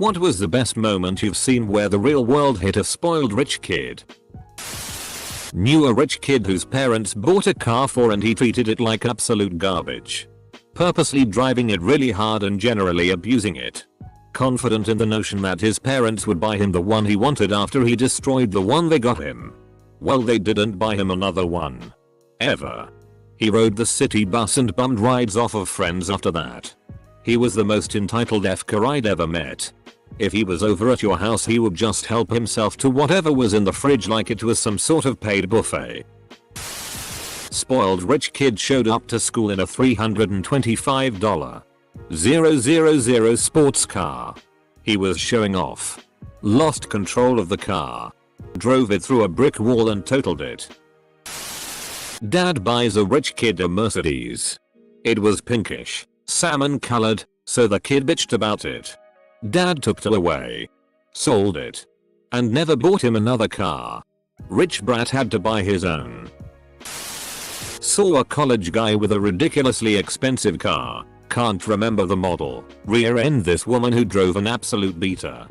What was the best moment you've seen where the real world hit a spoiled rich kid? Knew a rich kid whose parents bought a car for and he treated it like absolute garbage. Purposely driving it really hard and generally abusing it. Confident in the notion that his parents would buy him the one he wanted after he destroyed the one they got him. Well, they didn't buy him another one. Ever. He rode the city bus and bummed rides off of friends after that. He was the most entitled F-ker I'd ever met. If he was over at your house he would just help himself to whatever was in the fridge like it was some sort of paid buffet. Spoiled rich kid showed up to school in a $325 000 sports car. He was showing off. Lost control of the car. Drove it through a brick wall and totaled it. Dad buys a rich kid a Mercedes. It was pinkish, salmon colored, so the kid bitched about it. Dad took it away. Sold it. And never bought him another car. Rich brat had to buy his own. Saw a college guy with a ridiculously expensive car. Can't remember the model. Rear-end this woman who drove an absolute beater.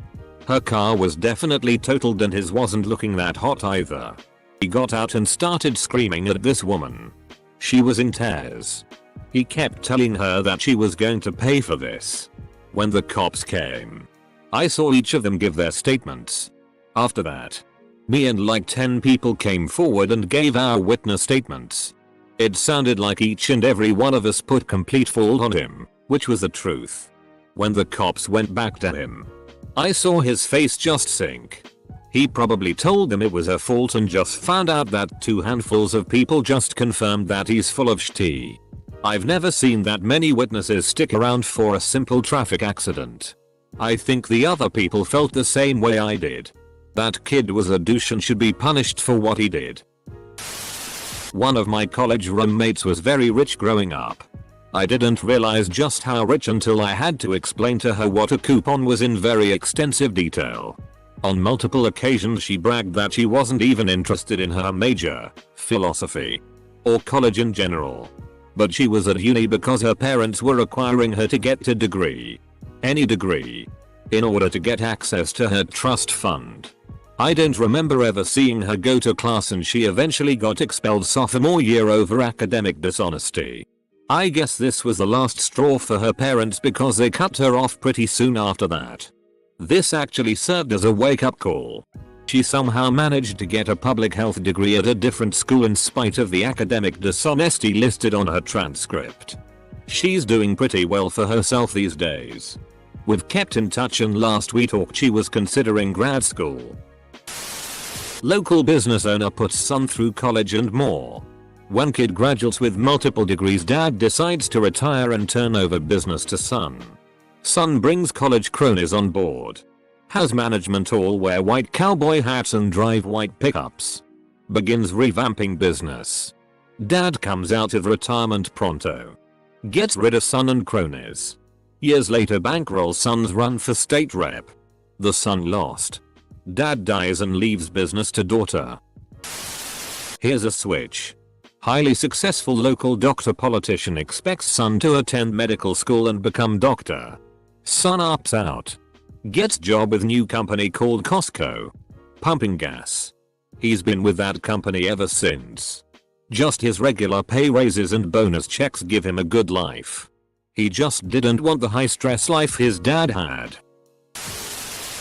Her car was definitely totaled and his wasn't looking that hot either. He got out and started screaming at this woman. She was in tears. He kept telling her that she was going to pay for this. When the cops came, I saw each of them give their statements. After that, me and like 10 people came forward and gave our witness statements. It sounded like each and every one of us put complete fault on him, which was the truth. When the cops went back to him, I saw his face just sink. He probably told them it was her fault and just found out that 2 handfuls of people just confirmed that he's full of shit. I've never seen that many witnesses stick around for a simple traffic accident. I think the other people felt the same way I did. That kid was a douche and should be punished for what he did. One of my college roommates was very rich growing up. I didn't realize just how rich until I had to explain to her what a coupon was in very extensive detail. On multiple occasions she bragged that she wasn't even interested in her major, philosophy, or college in general. But she was at uni because her parents were requiring her to get a degree. Any degree. In order to get access to her trust fund. I don't remember ever seeing her go to class and she eventually got expelled sophomore year over academic dishonesty. I guess this was the last straw for her parents because they cut her off pretty soon after that. This actually served as a wake-up call. She somehow managed to get a public health degree at a different school in spite of the academic dishonesty listed on her transcript. She's doing pretty well for herself these days. We've kept in touch and last we talked she was considering grad school. Local business owner puts son through college and more. When kid graduates with multiple degrees, dad decides to retire and turn over business to son. Son brings college cronies on board. Has management all wear white cowboy hats and drive white pickups. Begins revamping business. Dad comes out of retirement pronto. Gets rid of son and cronies. Years later bankrolls son's run for state rep. The son lost. Dad dies and leaves business to daughter. Here's a switch. Highly successful local doctor politician expects son to attend medical school and become doctor. Son opts out. Gets job with new company called Costco. Pumping gas. He's been with that company ever since. Just his regular pay raises and bonus checks give him a good life. He just didn't want the high stress life his dad had.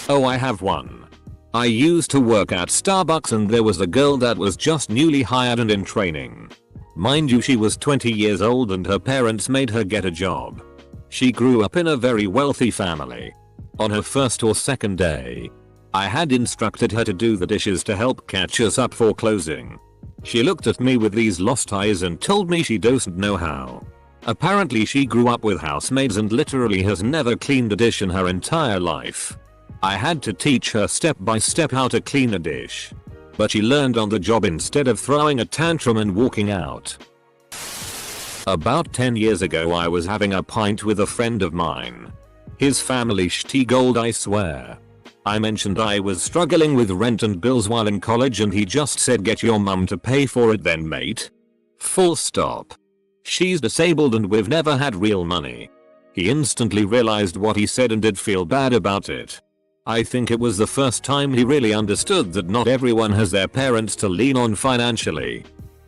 Oh, I have one. I used to work at Starbucks and there was a girl that was just newly hired and in training. Mind you, she was 20 years old and her parents made her get a job. She grew up in a very wealthy family. On her first or second day, I had instructed her to do the dishes to help catch us up for closing. She looked at me with these lost eyes and told me she doesn't know how. Apparently she grew up with housemaids and literally has never cleaned a dish in her entire life. I had to teach her step by step how to clean a dish. But she learned on the job instead of throwing a tantrum and walking out. About 10 years ago I was having a pint with a friend of mine. His family shitty gold, I swear. I mentioned I was struggling with rent and bills while in college and he just said, "Get your mum to pay for it then, mate." Full stop. She's disabled and we've never had real money. He instantly realized what he said and did feel bad about it. I think it was the first time he really understood that not everyone has their parents to lean on financially.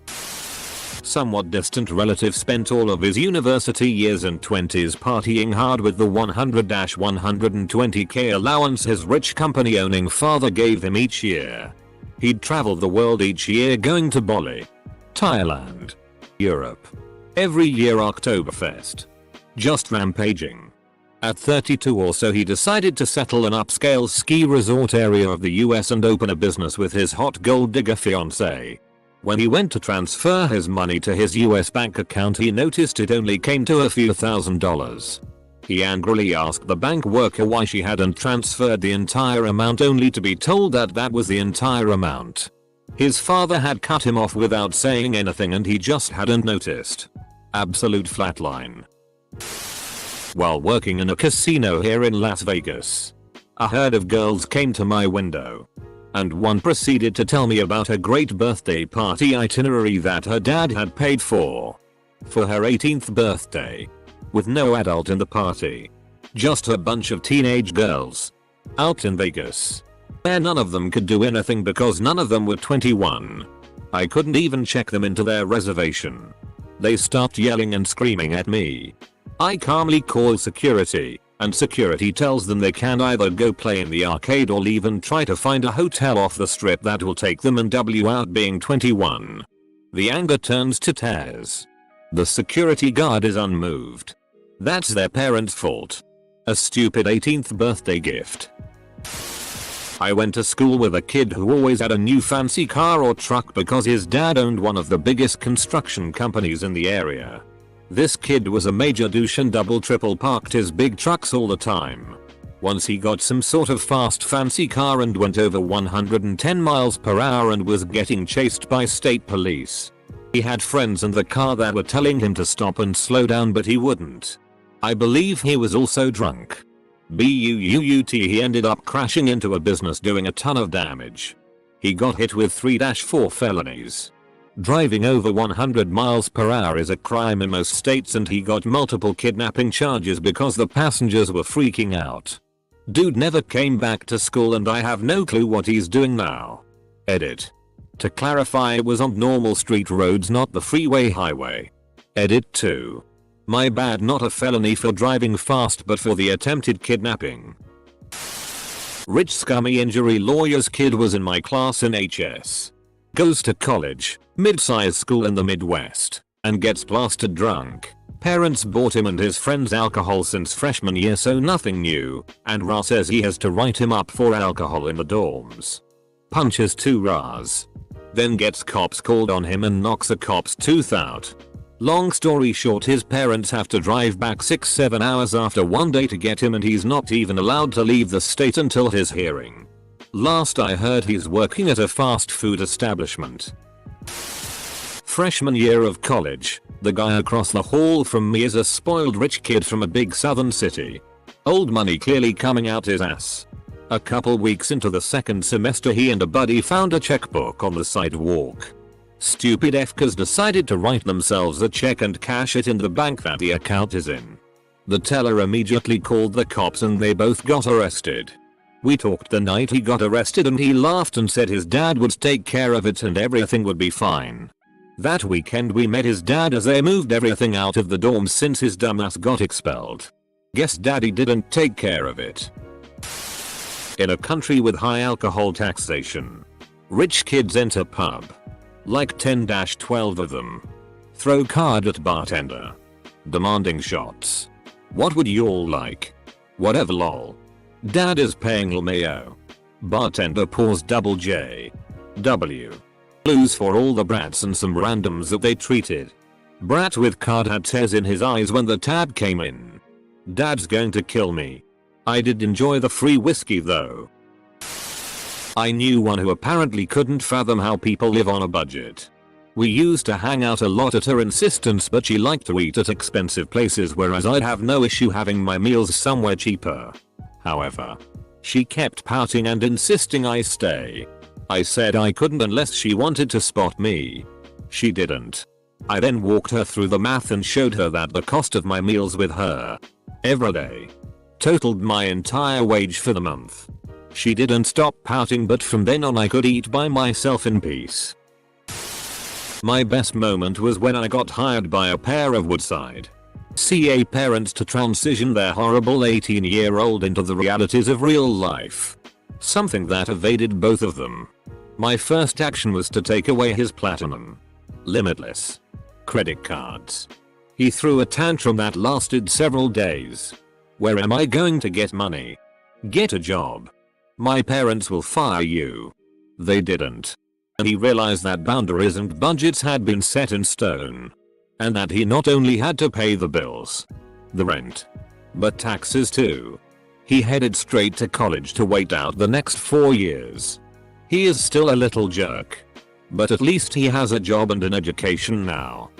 Somewhat distant relative spent all of his university years and 20s partying hard with the 100-120k allowance his rich company owning father gave him each year. He'd travel the world each year going to Bali, Thailand, Europe. Every year Oktoberfest. Just rampaging. At 32 or so he decided to settle an upscale ski resort area of the US and open a business with his hot gold digger fiancée. When he went to transfer his money to his US bank account he noticed it only came to a few $1,000s. He angrily asked the bank worker why she hadn't transferred the entire amount only to be told that that was the entire amount. His father had cut him off without saying anything and he just hadn't noticed. Absolute flatline. While working in a casino here in Las Vegas, a herd of girls came to my window. And one proceeded to tell me about a great birthday party itinerary that her dad had paid for her 18th birthday. With no adult in the party. Just a bunch of teenage girls. Out in Vegas. Where none of them could do anything because none of them were 21. I couldn't even check them into their reservation. They stopped yelling and screaming at me. I calmly call security, and security tells them they can either go play in the arcade or leave and try to find a hotel off the strip that will take them and W out being 21. The anger turns to tears. The security guard is unmoved. That's their parents' fault. A stupid 18th birthday gift. I went to school with a kid who always had a new fancy car or truck because his dad owned one of the biggest construction companies in the area. This kid was a major douche and triple parked his big trucks all the time. Once he got some sort of fast fancy car and went over 110 miles per hour and was getting chased by state police. He had friends in the car that were telling him to stop and slow down but he wouldn't. I believe he was also drunk. But he ended up crashing into a business doing a ton of damage. He got hit with 3-4 felonies. Driving over 100 miles per hour is a crime in most states and he got multiple kidnapping charges because the passengers were freaking out. Dude never came back to school and I have no clue what he's doing now. Edit. To clarify, it was on normal street roads, not the freeway highway. Edit 2. My bad, not a felony for driving fast but for the attempted kidnapping. Rich scummy injury lawyer's kid was in my class in HS. Goes to college, mid-sized school in the Midwest, and gets blasted drunk. Parents bought him and his friends alcohol since freshman year, so nothing new, and Ra says he has to write him up for alcohol in the dorms. Punches 2 Ras. Then gets cops called on him and knocks a cop's tooth out. Long story short, his parents have to drive back 6-7 hours after one day to get him and he's not even allowed to leave the state until his hearing. Last I heard he's working at a fast food establishment. Freshman year of college, the guy across the hall from me is a spoiled rich kid from a big southern city. Old money clearly coming out his ass. A couple weeks into the second semester he and a buddy found a checkbook on the sidewalk. Stupid FKs decided to write themselves a check and cash it in the bank that the account is in. The teller immediately called the cops and they both got arrested. We talked the night he got arrested and he laughed and said his dad would take care of it and everything would be fine. That weekend we met his dad as they moved everything out of the dorm since his dumbass got expelled. Guess daddy didn't take care of it. In a country with high alcohol taxation, rich kids enter pub. Like 10-12 of them. Throw card at bartender. Demanding shots. What would you all like? Whatever lol. Dad is paying LMAO. Bartender pours double J. W. Blues for all the brats and some randoms that they treated. Brat with card had tears in his eyes when the tab came in. Dad's going to kill me. I did enjoy the free whiskey though. I knew one who apparently couldn't fathom how people live on a budget. We used to hang out a lot at her insistence, but she liked to eat at expensive places, whereas I'd have no issue having my meals somewhere cheaper. However, she kept pouting and insisting I stay. I said I couldn't unless she wanted to spot me. She didn't. I then walked her through the math and showed her that the cost of my meals with her every day. Totaled my entire wage for the month. She didn't stop pouting, but from then on I could eat by myself in peace. My best moment was when I got hired by a pair of Woodside CA parents to transition their horrible 18-year-old into the realities of real life. Something that evaded both of them. My first action was to take away his Platinum Limitless credit cards. He threw a tantrum that lasted several days. Where am I going to get money? Get a job. My parents will fire you. They didn't. And he realized that boundaries and budgets had been set in stone. And that he not only had to pay the bills, the rent, but taxes too. He headed straight to college to wait out the next 4 years. He is still a little jerk, but at least he has a job and an education now.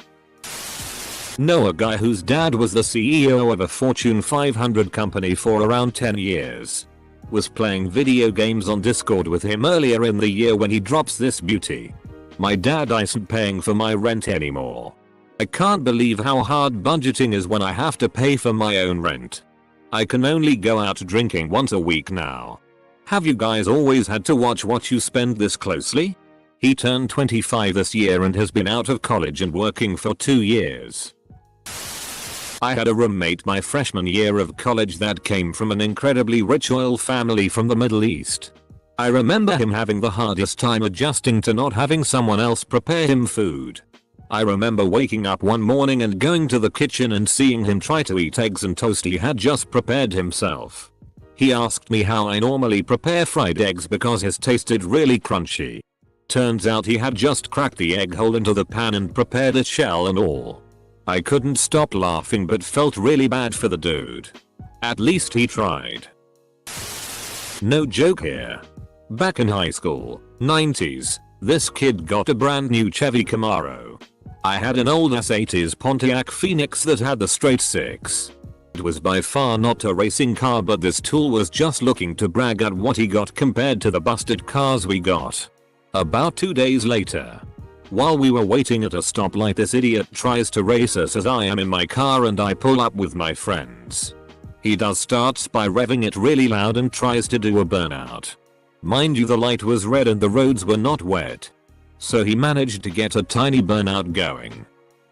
Know a guy whose dad was the CEO of a Fortune 500 company for around 10 years. Was playing video games on Discord with him earlier in the year when he drops this beauty. My dad isn't paying for my rent anymore. I can't believe how hard budgeting is when I have to pay for my own rent. I can only go out drinking once a week now. Have you guys always had to watch what you spend this closely? He turned 25 this year and has been out of college and working for 2 years. I had a roommate my freshman year of college that came from an incredibly rich oil family from the Middle East. I remember him having the hardest time adjusting to not having someone else prepare him food. I remember waking up one morning and going to the kitchen and seeing him try to eat eggs and toast he had just prepared himself. He asked me how I normally prepare fried eggs because his tasted really crunchy. Turns out he had just cracked the egg hole into the pan and prepared its shell and all. I couldn't stop laughing but felt really bad for the dude. At least he tried. No joke here. Back in high school, 90s, this kid got a brand new Chevy Camaro. I had an old ass 80s Pontiac Phoenix that had the straight six. It was by far not a racing car, but this tool was just looking to brag at what he got compared to the busted cars we got. About 2 days later, while we were waiting at a stoplight, this idiot tries to race us as I am in my car and I pull up with my friends. He starts by revving it really loud and tries to do a burnout. Mind you, the light was red and the roads were not wet. So he managed to get a tiny burnout going.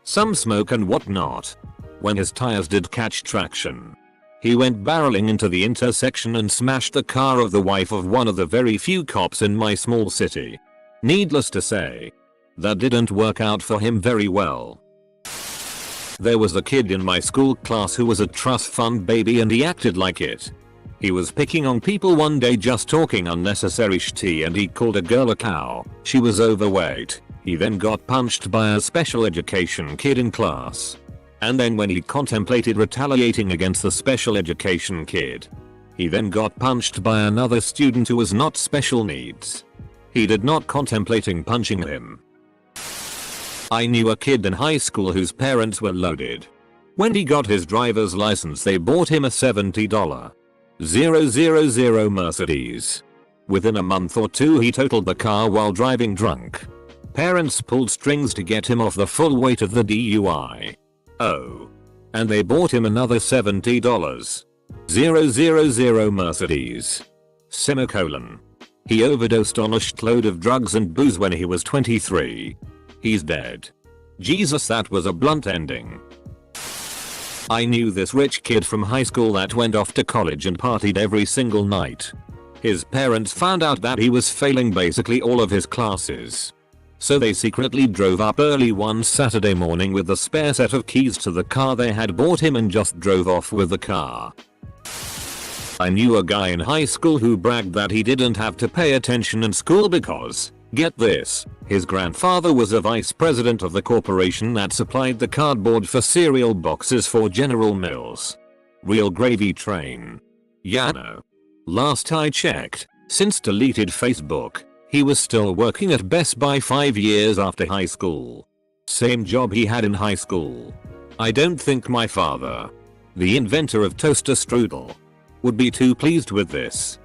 Some smoke and whatnot. When his tires did catch traction, he went barreling into the intersection and smashed the car of the wife of one of the very few cops in my small city. Needless to say, that didn't work out for him very well. There was a kid in my school class who was a trust fund baby and he acted like it. He was picking on people one day, just talking unnecessary shit, and he called a girl a cow. She was overweight. He then got punched by a special education kid in class. And then when he contemplated retaliating against the special education kid, he then got punched by another student who was not special needs. He did not contemplating punching him. I knew a kid in high school whose parents were loaded. When he got his driver's license, they bought him a $70,000 Mercedes. Within a month or two he totaled the car while driving drunk. Parents pulled strings to get him off the full weight of the DUI. Oh. And they bought him another $70,000 Mercedes. Semicolon. He overdosed on a shitload of drugs and booze when he was 23. He's dead. Jesus, that was a blunt ending. I knew this rich kid from high school that went off to college and partied every single night. His parents found out that he was failing basically all of his classes. So they secretly drove up early one Saturday morning with the spare set of keys to the car they had bought him and just drove off with the car. I knew a guy in high school who bragged that he didn't have to pay attention in school because, get this, his grandfather was a vice president of the corporation that supplied the cardboard for cereal boxes for General Mills. Real gravy train. Yeah, no. Last I checked, since deleted Facebook, he was still working at Best Buy 5 years after high school. Same job he had in high school. I don't think my father, the inventor of toaster strudel, would be too pleased with this.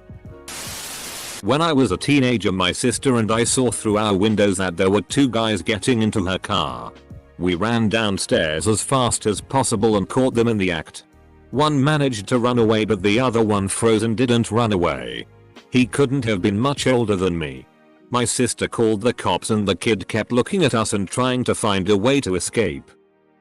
When I was a teenager, my sister and I saw through our windows that there were 2 guys getting into her car. We ran downstairs as fast as possible and caught them in the act. One managed to run away but the other one froze and didn't run away. He couldn't have been much older than me. My sister called the cops and the kid kept looking at us and trying to find a way to escape.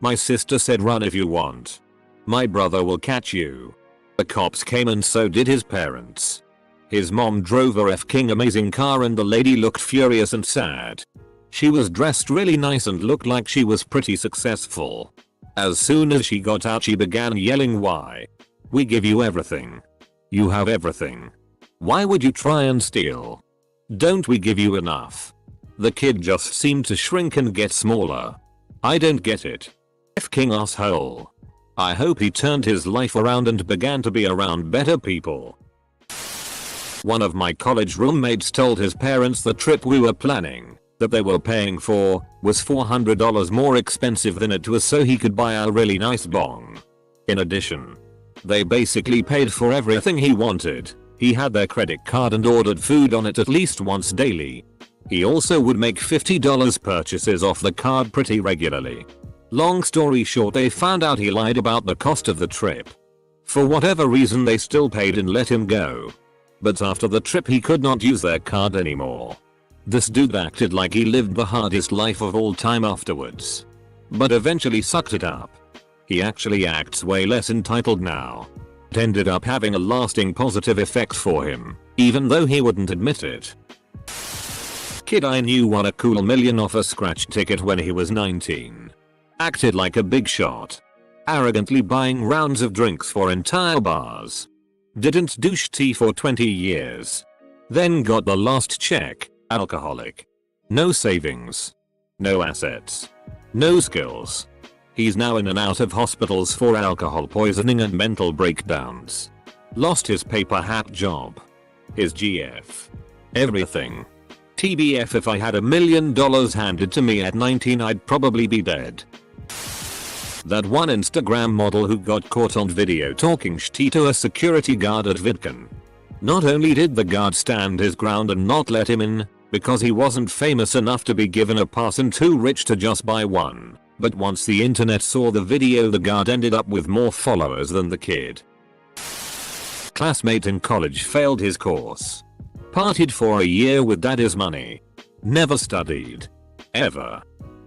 My sister said run if you want. My brother will catch you. The cops came and so did his parents. His mom drove a f***ing amazing car and the lady looked furious and sad. She was dressed really nice and looked like she was pretty successful. As soon as she got out she began yelling, "Why? We give you everything. You have everything. Why would you try and steal? Don't we give you enough?" The kid just seemed to shrink and get smaller. I don't get it. F***ing asshole. I hope he turned his life around and began to be around better people. One of my college roommates told his parents the trip we were planning, that they were paying for, was $400 more expensive than it was, so he could buy a really nice bong. In addition, they basically paid for everything he wanted. He had their credit card and ordered food on it at least once daily. He also would make $50 purchases off the card pretty regularly. Long story short, they found out he lied about the cost of the trip. For whatever reason they still paid and let him go. But after the trip he could not use their card anymore. This dude acted like he lived the hardest life of all time afterwards. But eventually sucked it up. He actually acts way less entitled now. It ended up having a lasting positive effect for him, even though he wouldn't admit it. Kid I knew won a cool $1 million off a scratch ticket when he was 19. Acted like a big shot. Arrogantly buying rounds of drinks for entire bars. Didn't douche tea for 20 years. Then got the last check, alcoholic. No savings. No assets. No skills. He's now in and out of hospitals for alcohol poisoning and mental breakdowns. Lost his paper hat job. His GF. Everything. TBF, if I had $1 million handed to me at 19 I'd probably be dead. That one Instagram model who got caught on video talking shit to a security guard at VidCon. Not only did the guard stand his ground and not let him in, because he wasn't famous enough to be given a pass and too rich to just buy one, but once the internet saw the video the guard ended up with more followers than the kid. Classmate in college failed his course. Partied for a year with daddy's money. Never studied. Ever.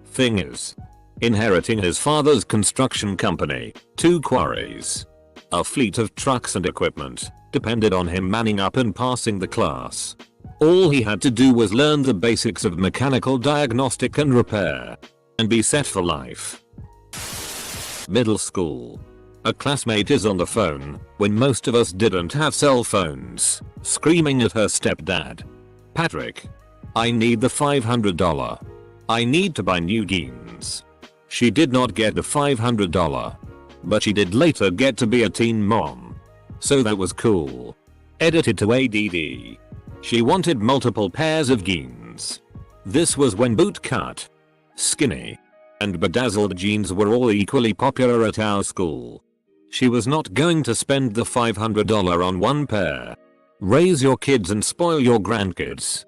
Thing is, inheriting his father's construction company, 2 quarries, a fleet of trucks and equipment, depended on him manning up and passing the class. All he had to do was learn the basics of mechanical diagnostic and repair, and be set for life. Middle school. A classmate is on the phone, when most of us didn't have cell phones, screaming at her stepdad. "Patrick, I need the $500. I need to buy new jeans." She did not get the $500. But she did later get to be a teen mom. So that was cool. Edited to ADD. She wanted multiple pairs of jeans. This was when bootcut, skinny, and bedazzled jeans were all equally popular at our school. She was not going to spend the $500 on one pair. Raise your kids and spoil your grandkids.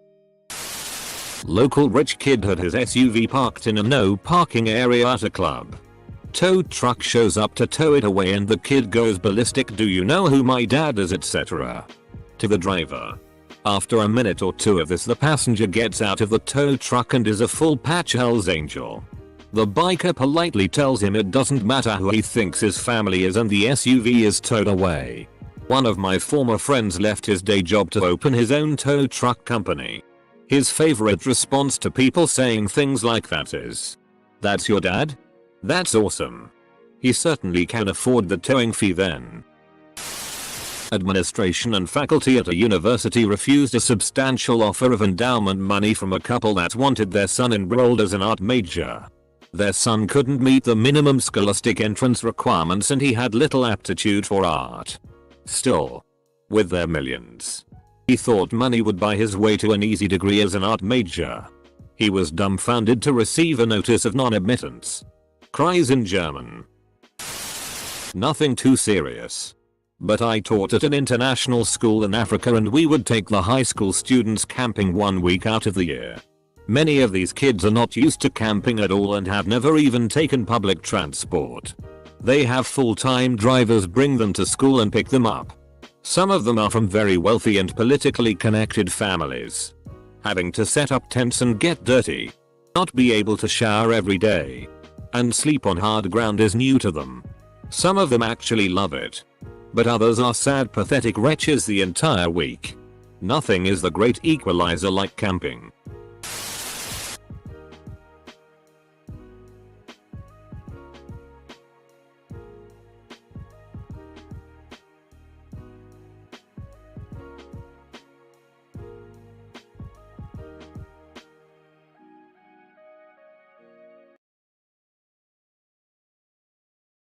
Local rich kid had his SUV parked in a no parking area at a club. Tow truck shows up to tow it away and the kid goes ballistic, "Do you know who my dad is?" etc. to the driver. After a minute or two of this, the passenger gets out of the tow truck and is a full patch Hell's Angel. The biker politely tells him it doesn't matter who he thinks his family is and the SUV is towed away. One of my former friends left his day job to open his own tow truck company. His favorite response to people saying things like that is, "That's your dad? That's awesome. He certainly can afford the towing fee then." Administration and faculty at a university refused a substantial offer of endowment money from a couple that wanted their son enrolled as an art major. Their son couldn't meet the minimum scholastic entrance requirements and he had little aptitude for art. Still, with their millions, he thought money would buy his way to an easy degree as an art major. He was dumbfounded to receive a notice of non-admittance. Cries in German. Nothing too serious. But I taught at an international school in Africa and we would take the high school students camping 1 week out of the year. Many of these kids are not used to camping at all and have never even taken public transport. They have full-time drivers bring them to school and pick them up. Some of them are from very wealthy and politically connected families. Having to set up tents and get dirty, not be able to shower every day, and sleep on hard ground is new to them. Some of them actually love it. But others are sad, pathetic wretches the entire week. Nothing is the great equalizer like camping.